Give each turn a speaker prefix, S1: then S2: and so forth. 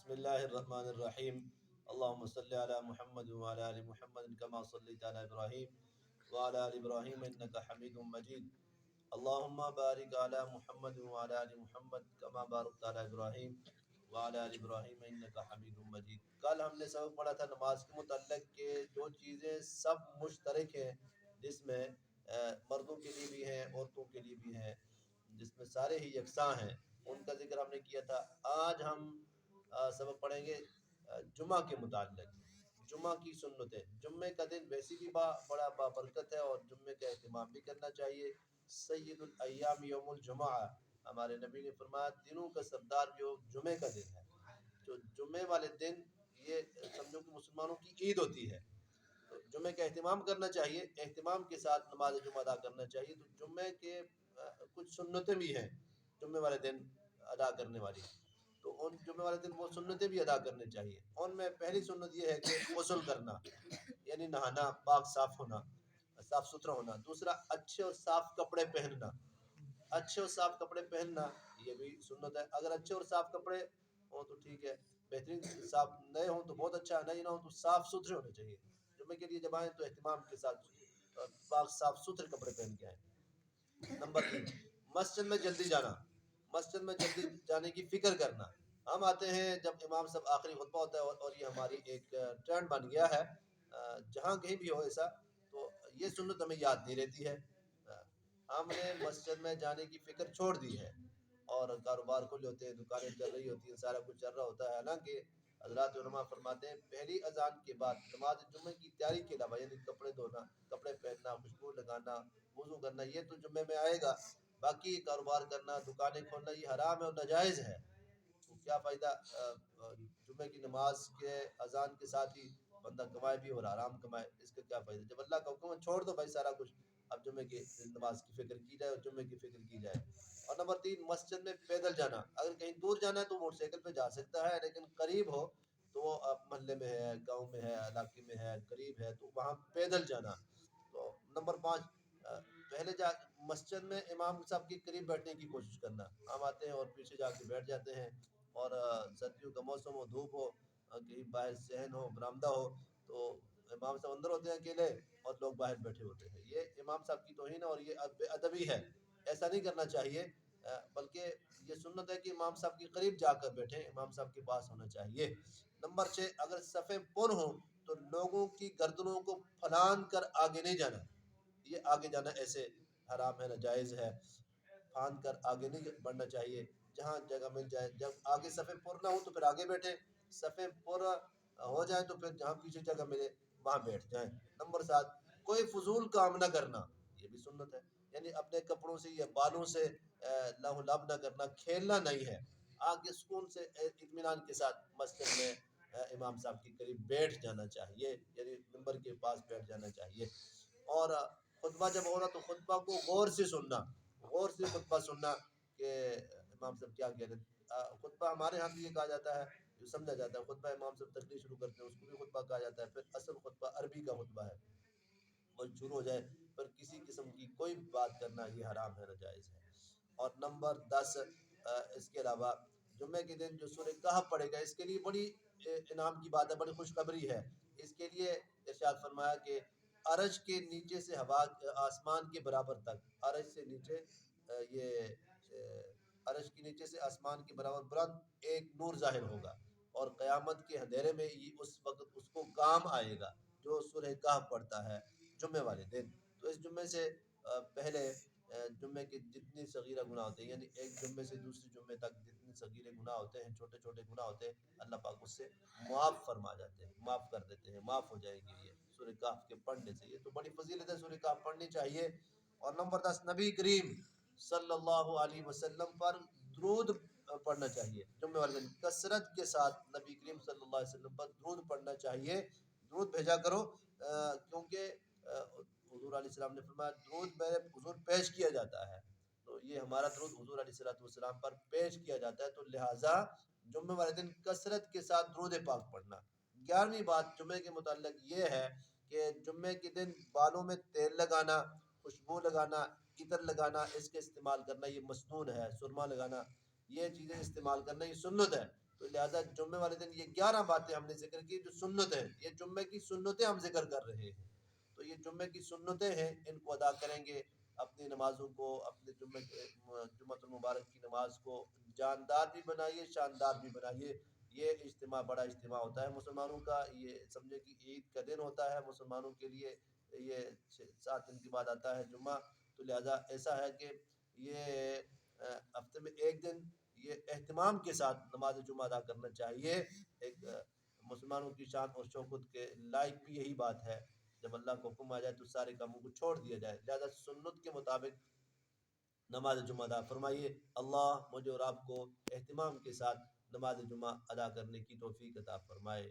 S1: بسم اللہ الرحمن الرحیم اللہم صلی علی محمد وعلی آل محمد کما صلیت علی ابراہیم وعلی آل ابراہیم انکا حمید مجید اللہم بارک علی محمد وعلی آل محمد کما بارکت علی ابراہیم وعلی آل ابراہیم انکا حمید مجید۔ کل ہم نے سبق پڑھا تھا نماز کے متعلق کہ جو چیزیں سب مشترک ہیں، جس میں مردوں کے لیے بھی ہیں عورتوں کے لیے بھی ہیں، جس میں سارے ہی یکساں ہیں، ان کا ذکر ہم نے کیا تھا۔ آج ہم سبق پڑھیں گے جمعہ کے متعلق، جمعہ کی سنتیں۔ جمعے کا دن ویسی بھی بڑا بابرکت ہے اور جمعے کا اہتمام بھی کرنا چاہیے۔ سید الایام یوم الجمعہ، ہمارے نبی نے فرمایا دنوں کا سردار جو جمعے کا دن ہے، تو جمعے والے دن یہ سمجھو کہ مسلمانوں کی عید ہوتی ہے، تو جمعے کا اہتمام کرنا چاہیے، اہتمام کے ساتھ نماز جمعہ ادا کرنا چاہیے۔ تو جمعے کے کچھ سنتیں بھی ہیں جمعے والے دن ادا کرنے والی، تو ان جمعے والے دن وہ سنتیں بھی ادا کرنی چاہیے۔ ان میں پہلی سنت یہ ہے کہ غسل کرنا، یعنی نہانا، پاک صاف ہونا، صاف ستھرا ہونا۔ دوسرا، اچھے اور صاف کپڑے پہننا، اچھے اور صاف کپڑے پہننا یہ بھی سنت ہے۔ اگر اچھے اور صاف کپڑے ہوں تو ٹھیک ہے، بہترین، صاف نئے ہوں تو بہت اچھا، نہیں نہ ہوں تو صاف ستھرے ہونے چاہیے۔ جمعے کے لیے جب آئیں تو اہتمام کے ساتھ پاک صاف ستھرے کپڑے پہن کے آئیں۔ نمبر 3، مسجد میں جلدی جانا، مسجد میں جلدی جانے کی فکر کرنا۔ ہم آتے ہیں جب امام صاحب آخری خطبہ ہوتا ہے، اور یہ ہماری ایک ٹرینڈ بن گیا ہے، جہاں کہیں بھی ہو ایسا، تو یہ سنت ہمیں یاد نہیں رہتی ہے۔ ہم نے مسجد میں جانے کی فکر چھوڑ دی ہے، اور کاروبار کھلے ہوتے ہیں، دکانیں چل رہی ہوتی ہیں، سارا کچھ چل رہا ہوتا ہے۔ حالانکہ حضرات علماء فرماتے ہیں پہلی اذان کے بعد نماز جمعے کی تیاری کے علاوہ، یعنی کپڑے دھونا، کپڑے پہننا، خوشبو لگانا، وضو کرنا، یہ تو جمعے میں آئے گا۔ باقی کاروبار کرنا، دکانیں کھولنا، یہ حرام ہے اور ناجائز ہے۔ تو کیا فائدہ جمعے کی نماز کے اذان کے ساتھ ہی بندہ کمائے بھی اور حرام کمائے، اس کا کیا فائدہ؟ جب اللہ کا حکم ہے چھوڑ دو بھائی سارا کچھ، اب جمعے کی نماز کی فکر کی جائے اور جمعے کی فکر کی جائے۔ اور نمبر 3، مسجد میں پیدل جانا۔ اگر کہیں دور جانا ہے تو موٹر سائیکل پہ جا سکتا ہے، لیکن قریب ہو تو وہ محلے میں ہے، گاؤں میں ہے، علاقے میں ہے، قریب ہے، تو وہاں پیدل جانا۔ تو نمبر 5، پہلے مسجد میں امام صاحب کے قریب بیٹھنے کی کوشش کرنا۔ ہم آتے ہیں اور پیچھے جا کے بیٹھ جاتے ہیں، اور سردیوں کا موسم ہو، دھوپ ہو، کہیں باہر صحن ہو، برآمدہ ہو، تو امام صاحب اندر ہوتے ہیں اکیلے اور لوگ باہر بیٹھے ہوتے ہیں۔ یہ امام صاحب کی توہین ہے اور یہ بے ادبی ہے، ایسا نہیں کرنا چاہیے۔ بلکہ یہ سنت ہے کہ امام صاحب کے قریب جا کر بیٹھیں، امام صاحب کے پاس ہونا چاہیے۔ نمبر 6، اگر صفیں پر ہوں تو لوگوں کی گردنوں کو پھلان کر آگے نہیں جانا۔ یہ آگے جانا ایسے حرام ہے، ناجائز ہے، پھان کر آگے نہیں بڑھنا چاہیے۔ جہاں جگہ مل جائے، جب آگے صفیں پر نہ ہو تو پھر آگے بیٹھیں، صفیں پر ہو جائیں تو پھر جہاں پیچھے جگہ ملے وہاں بیٹھ جائیں۔ نمبر 7، کوئی فضول کام نہ کرنا، یہ بھی سنت ہے، یعنی اپنے کپڑوں سے یا بالوں سے لہو لب نہ کرنا، کھیلنا نہیں ہے۔ آگے سکون سے اطمینان کے ساتھ مسجد میں امام صاحب کے قریب بیٹھ جانا چاہیے، یعنی منبر کے پاس بیٹھ جانا چاہیے۔ اور خطبہ جب ہو رہا تو خطبہ کو غور سے سننا، غور سے خطبہ سننا کہ امام صاحب کیا کہہ رہے ہیں۔ خطبہ ہمارے ہاں بھی یہ کہا جاتا ہے، جو سمجھا جاتا ہے، خطبہ امام صاحب تقریر شروع کرتے ہیں اس کو بھی خطبہ کہا جاتا ہے۔ پھر اصل خطبہ عربی کا خطبہ ہے، وہ شروع ہو جائے، پر کسی قسم کی کوئی بات کرنا یہ حرام ہے، ناجائز ہے۔ اور نمبر 10، اس کے علاوہ جمعے کے دن جو سورہ کہف پڑھے گا، اس کے لیے بڑی انعام کی بات ہے، بڑی خوشخبری ہے۔ اس کے لیے ارشاد فرمایا کہ عرش کے نیچے سے ہوا آسمان کے برابر تک، عرش سے نیچے یہ عرش کے نیچے سے آسمان کے برابر بلند ایک نور ظاہر ہوگا، اور قیامت کے اندھیرے میں یہ اس وقت اس کو کام آئے گا جو سورہ کہف پڑھتا ہے جمعے والے دن۔ تو اس جمعے سے پہلے جمعے کے جتنے صغیرہ گناہ ہوتے ہیں، یعنی ایک جمعے سے دوسرے جمعے تک جتنے صغیرے گناہ ہوتے ہیں، چھوٹے چھوٹے گناہ ہوتے ہیں، اللہ پاک اس سے معاف فرما جاتے ہیں، معاف کر دیتے ہیں، معاف ہو جائیں گے یہ سورہ کہف کے پڑھنے سے۔ یہ تو بڑی فضیلت ہے، سورہ کہف پڑھنی چاہیے۔ اور نمبر 10، نبی کریم صلی اللہ علیہ وسلم پر درود پڑھنا چاہیے۔ جمعے والے دن کثرت کے ساتھ نبی کریم صلی اللہ علیہ وسلم پر درود پڑھنا چاہیے، درود بھیجا کرو، کیونکہ حضور علیہ السلام نے فرمایا درود میرے حضور پیش کیا جاتا ہے، تو یہ ہمارا درود حضور علیہ السلام پر پیش کیا جاتا ہے، تو لہٰذا جمعے والے دن کثرت کے ساتھ درود پاک پڑھنا۔ 11ویں بات جمعے کے متعلق یہ ہے کہ جمعے کے دن بالوں میں تیل لگانا، خوشبو لگانا، عطر لگانا، اس کے استعمال کرنا یہ مسنون ہے، سرما لگانا، یہ چیزیں استعمال کرنا یہ سنت ہے۔ تو لہٰذا جمعے والے دن یہ 11 باتیں ہم نے ذکر کی جو سنت ہے، یہ جمعے کی سنتیں ہم ذکر کر رہے ہیں. تو یہ جمعے کی سنتیں ہیں، ان کو ادا کریں گے. اپنی نمازوں کو، اپنے جمعۃ المبارک کی نماز کو جاندار بھی بنائیے، شاندار بھی بنائیے. یہ اجتماع بڑا اجتماع ہوتا ہے مسلمانوں کا، یہ سمجھے کہ عید کا دن ہوتا ہے مسلمانوں کے لیے. یہ 7 دن کے بعد آتا ہے جمعہ. تو لہٰذا ایسا ہے کہ یہ ہفتے میں ایک دن یہ اہتمام کے ساتھ نماز جمعہ ادا کرنا چاہیے. ایک مسلمانوں کی شان اور شوکت کے لائق بھی یہی بات ہے. جب اللہ کو حکم آ جائے تو سارے کاموں کو چھوڑ دیا جائے. لہذا سنت کے مطابق نماز جمعہ ادا فرمائیے. اللہ مجھے اور آپ کو اہتمام کے ساتھ نماز جمعہ ادا کرنے کی توفیق عطا فرمائے.